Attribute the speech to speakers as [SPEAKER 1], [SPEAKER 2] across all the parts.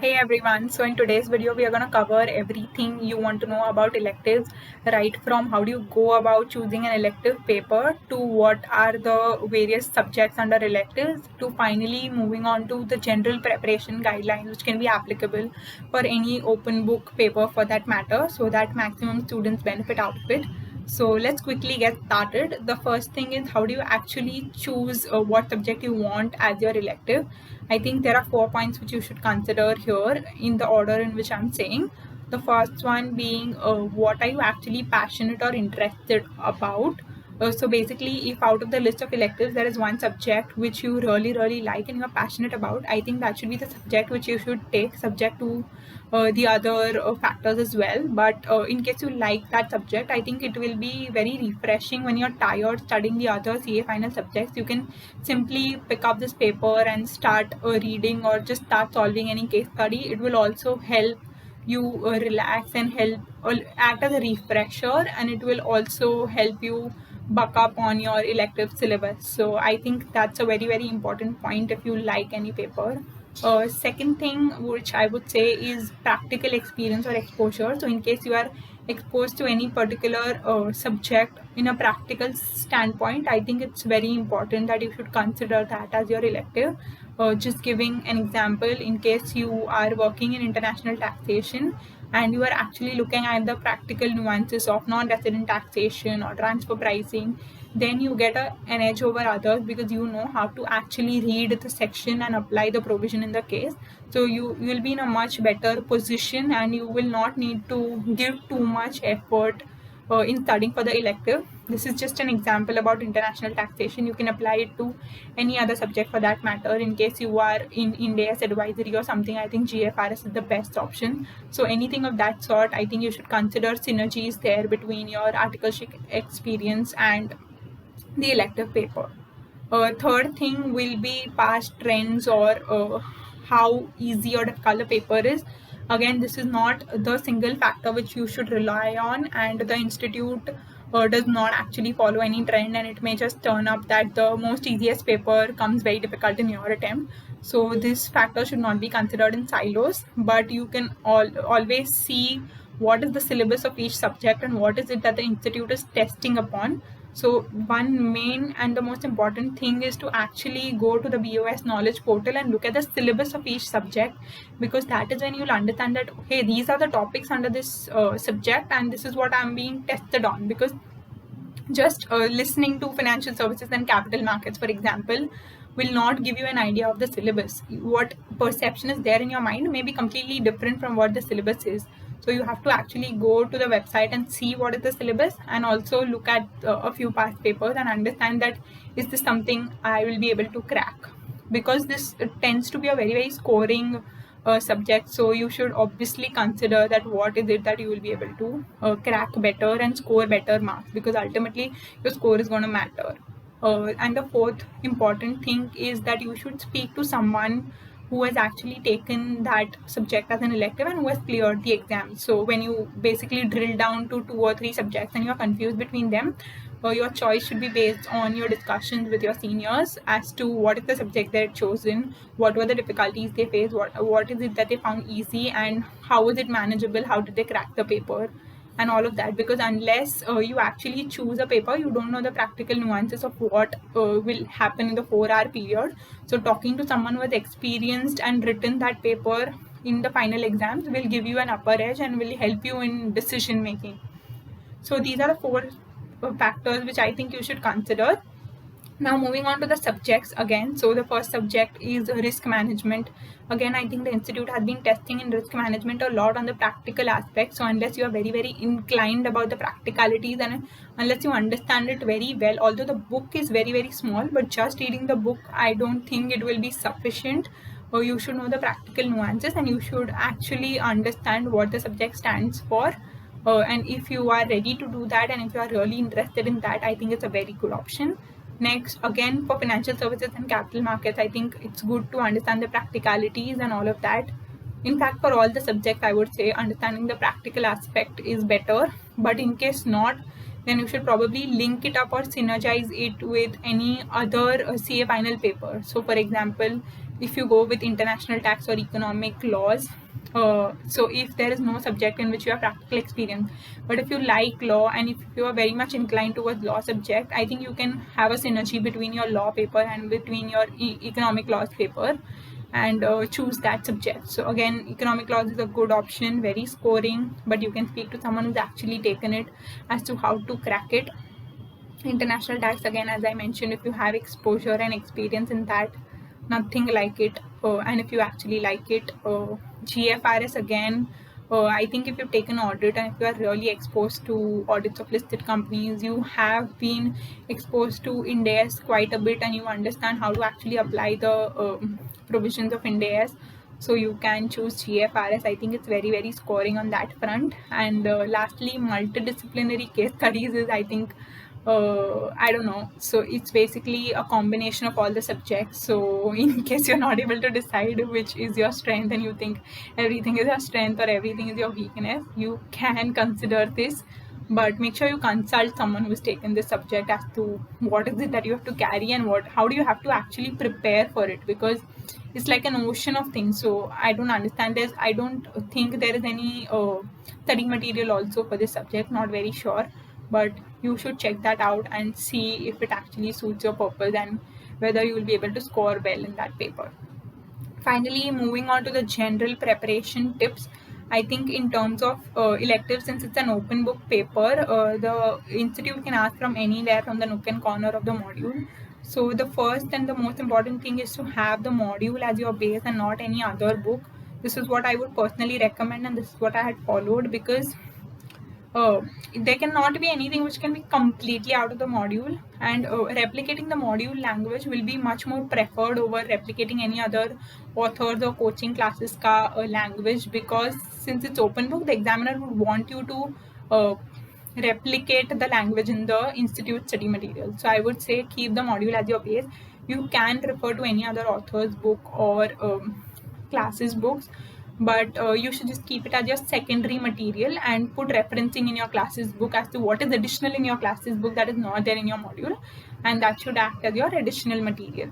[SPEAKER 1] Hey everyone, so in today's video we are going to cover everything you want to know about electives, right from how do you go about choosing an elective paper to what are the various subjects under electives to finally moving on to the general preparation guidelines which can be applicable for any open book paper for that matter so that maximum students benefit out of it. So let's quickly get started. The first thing is how do you actually choose what subject you want as your elective. I think there are 4 points which you should consider here in the order in which I'm saying. The first one being what are you actually passionate or interested about. So basically, if out of the list of electives there is one subject which you really like and you're passionate about, I think that should be the subject which you should take, subject to the other factors as well. But in case you like that subject, I think it will be very refreshing when you're tired studying the other CA final subjects. You can simply pick up this paper and start reading or just start solving any case study. It will also help you relax and help act as a refresher, and it will also help you buck up on your elective syllabus. So I think that's a very important point if you like any paper. Second thing which I would say is practical experience or exposure. So in case you are exposed to any particular subject in a practical standpoint, I think it's very important that you should consider that as your elective. Just giving an example, in case you are working in international taxation and you are actually looking at the practical nuances of non-resident taxation or transfer pricing, then you get an edge over others because you know how to actually read the section and apply the provision in the case. So you will be in a much better position and you will not need to give too much effort in studying for the elective. This is just an example about international taxation. You can apply it to any other subject for that matter. In case you are in India's advisory or something, I think GFRS is the best option. So anything of that sort, I think you should consider synergies there between your articleship experience and the elective paper. Third thing will be past trends or how easy or difficult the paper is. Again, this is not the single factor which you should rely on, and the institute does not actually follow any trend, and it may just turn up that the most easiest paper comes very difficult in your attempt. So this factor should not be considered in silos, but you can always see what is the syllabus of each subject and what is it that the institute is testing upon. So one main and the most important thing is to actually go to the BOS knowledge portal and look at the syllabus of each subject, because that is when you'll understand that, okay, these are the topics under this subject and this is what I'm being tested on. Because just listening to financial services and capital markets, for example, will not give you an idea of the syllabus. What perception is there in your mind may be completely different from what the syllabus is. So you have to actually go to the website and see what is the syllabus, and also look at a few past papers and understand that is this something I will be able to crack, because this tends to be a very scoring subject. So you should obviously consider that what is it that you will be able to crack better and score better marks, because ultimately your score is going to matter. And the fourth important thing is that you should speak to someone who has actually taken that subject as an elective and who has cleared the exam. So when you basically drill down to 2 or 3 subjects and you're confused between them, your choice should be based on your discussions with your seniors as to what is the subject they've chosen, what were the difficulties they faced, what is it that they found easy, and how was it manageable, how did they crack the paper, and all of that. Because unless you actually choose a paper, you don't know the practical nuances of what will happen in the 4-hour period. So talking to someone who has experienced and written that paper in the final exams will give you an upper edge and will help you in decision making. So these are the 4 factors which I think you should consider. Now moving on to the subjects again. So the first subject is risk management. Again, I think the institute has been testing in risk management a lot on the practical aspects. So unless you are very inclined about the practicalities and unless you understand it very well, although the book is very small, but just reading the book, I don't think it will be sufficient. You should know the practical nuances and you should actually understand what the subject stands for. And if you are ready to do that and if you are really interested in that, I think it's a very good option. Next, again, for financial services and capital markets, I think it's good to understand the practicalities and all of that. In fact, for all the subjects, I would say understanding the practical aspect is better. But in case not, then you should probably link it up or synergize it with any other CA final paper. So for example, if you go with international tax or economic laws. So if there is no subject in which you have practical experience, but if you like law and if you are very much inclined towards law subject, I think you can have a synergy between your law paper and between your economic laws paper, and choose that subject. So again, economic laws is a good option, very scoring, but you can speak to someone who's actually taken it as to how to crack it. International tax, again, as I mentioned, if you have exposure and experience in that, nothing like it. And if you actually like it, GFRS, again, I think if you've taken audit and if you are really exposed to audits of listed companies, you have been exposed to Ind AS quite a bit and you understand how to actually apply the provisions of Ind AS, so you can choose GFRS. I think it's very, very scoring on that front. And lastly, multidisciplinary case studies is, I think, I don't know. So it's basically a combination of all the subjects. So in case you're not able to decide which is your strength and you think everything is your strength or everything is your weakness, you can consider this. But make sure you consult someone who's taken this subject as to what is it that you have to carry and how do you have to actually prepare for it, because it's like an ocean of things. So I don't understand this. I don't think there is any study material also for this subject, not very sure, but you should check that out and see if it actually suits your purpose and whether you will be able to score well in that paper. Finally, moving on to the general preparation tips, I think in terms of electives, since it's an open book paper, the institute can ask from anywhere from the nook and corner of the module. So the first and the most important thing is to have the module as your base and not any other book. This is what I would personally recommend, and this is what I had followed, because there cannot be anything which can be completely out of the module, and replicating the module language will be much more preferred over replicating any other authors or coaching classes ka language, because since it's open book, the examiner would want you to replicate the language in the institute study material. So I would say keep the module as your base. You can refer to any other author's book or classes books, but you should just keep it as your secondary material and put referencing in your classes book as to what is additional in your classes book that is not there in your module, and that should act as your additional material.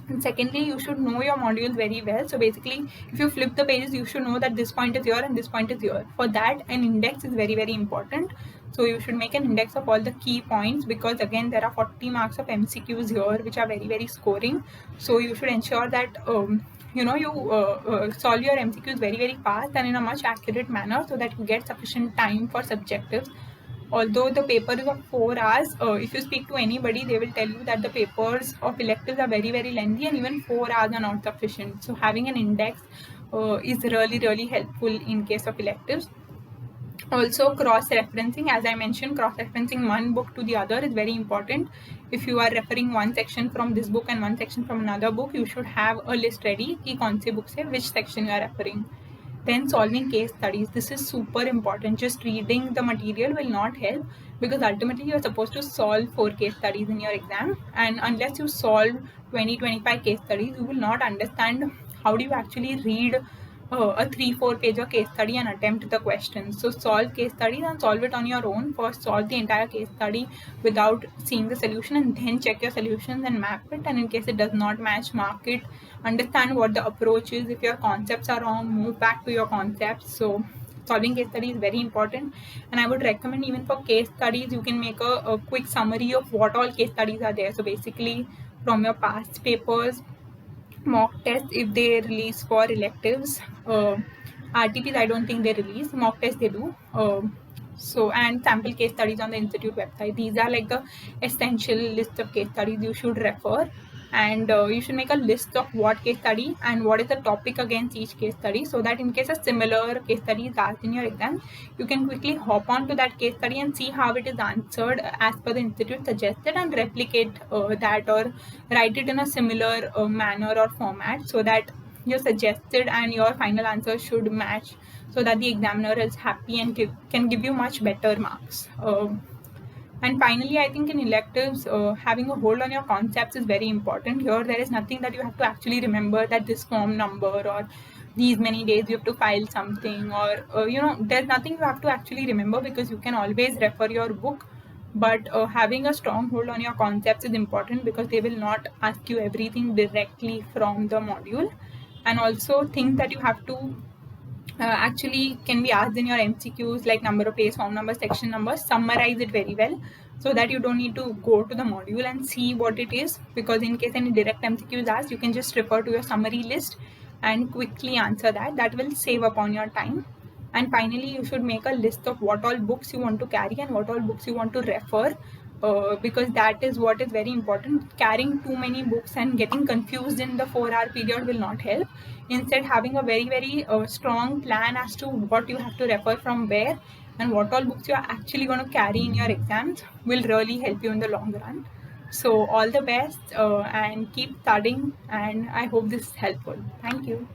[SPEAKER 1] And secondly, you should know your modules very well. So basically, if you flip the pages, you should know that this point is here and this point is here. For that, an index is very, very important. So you should make an index of all the key points, because again, there are 40 marks of MCQs here, which are very, very scoring. So you should ensure that you solve your MCQs very, very fast and in a much accurate manner, so that you get sufficient time for subjectives. Although the paper is of 4 hours, if you speak to anybody, they will tell you that the papers of electives are very, very lengthy and even 4 hours are not sufficient. So having an index is really, really helpful in case of electives. Also, cross-referencing, as I mentioned, cross-referencing one book to the other is very important. If you are referring one section from this book and one section from another book, you should have a list ready ki kaun se book se which section you are referring. Then solving case studies. This is super important. Just reading the material will not help, because ultimately you are supposed to solve 4 case studies in your exam, and unless you solve 20-25 case studies, you will not understand how do you actually read a 3-4 page case study and attempt the questions. So solve case studies and solve it on your own. First solve the entire case study without seeing the solution, and then check your solutions and map it, and in case it does not match, mark it. Understand what the approach is. If your concepts are wrong, move back to your concepts. So solving case study is very important, and I would recommend even for case studies, you can make a quick summary of what all case studies are there. So basically from your past papers, mock tests if they release for electives, RTPs I don't think they release, mock tests they do. So, and sample case studies on the institute website. These are like the essential list of case studies you should refer, and you should make a list of what case study and what is the topic against each case study, so that in case a similar case study is asked in your exam, you can quickly hop on to that case study and see how it is answered as per the institute suggested, and replicate that, or write it in a similar manner or format, so that your suggested and your final answer should match, so that the examiner is happy and can give you much better marks. And finally, I think in electives, having a hold on your concepts is very important. Here, there is nothing that you have to actually remember, that this form number or these many days you have to file something, or there's nothing you have to actually remember, because you can always refer your book but having a strong hold on your concepts is important, because they will not ask you everything directly from the module. And also things that you have to actually can be asked in your MCQs, like number of days, form number, section number, summarize it very well, so that you don't need to go to the module and see what it is, because in case any direct MCQ is asked, you can just refer to your summary list and quickly answer that. That will save up on your time. And finally, you should make a list of what all books you want to carry and what all books you want to refer, because that is what is very important. Carrying too many books and getting confused in the 4-hour period will not help. Instead, having a very strong plan as to what you have to refer from where and what all books you are actually going to carry in your exams will really help you in the long run. So all the best, and keep studying, and I hope this is helpful. Thank you.